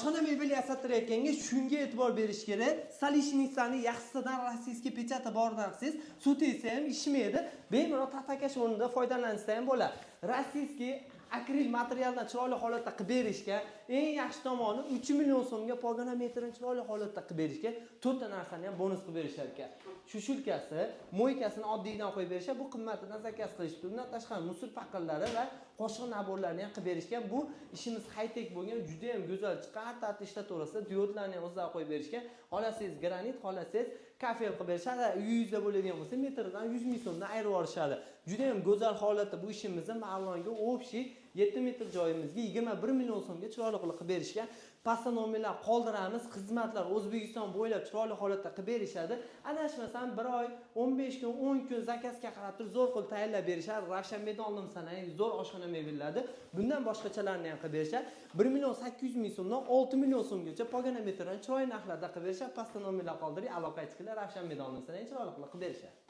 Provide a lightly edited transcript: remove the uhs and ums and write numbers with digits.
oshxona mebel yasattirayotganga shunga e'tibor berish kerak. Salishnicani yaxshisidan rossiyskiy pechati boridan siz suv tegsa ham ishmaydi. Bemalol tatakash o'rnida foydalansa ham bo'ladi. Rossiyskiy akril materialdan chiroyli holatda qilib berishga eng yaxshi tomoni 3 million so'mga poganometrini chiroyli holatda qilib berishga 4 ta narsani ham bonus qilib berishar ekan. Shushulkasi, mo'ykasini oddiydan qo'yib berishga, bu qimmatidan zakaz qilishdi. Undan tashqari musul paqillari va qo'shiq naborlarini ham qilib berishgan. Bu ishimiz high-tech bo'lgan, juda ham go'zal chiqqan, hatto ishlataversa, diodlarni ham o'zlari qo'yib berishgan. Xolasangiz granit, xolasangiz kafel qilib berishadi. Uyingizda bo'ladigan bo'lsa, metrdan 100 ming so'mdan ayirib olishadi. Juda ham go'zal holatda bu ishimizni Ma'longa общий 7 metr joyimizga 21 million so'mga chiroyli qilib berishgan. Pasta nomerlar qoldiramiz, xizmatlar O'zbekiston bo'ylab chiroyli holatda qilib berishadi. Adashmasam 1 oy, 15 kun, 10 kun zakazga qarab turib zo'r qilib tayyorlab berishadi. Ravshan medonlim sanay, zo'r oshxona mebellardi. Bundan boshqachalarni ham qilib berishadi. 1 million 800 ming so'mdan 6 million so'mgacha poganometrdan chiroyli narxlarda qilib berishadi. Pasta nomerlar qoldirib, aloqa aytishinglar Ravshan medonlim sanay chiroyli qilib berishadi.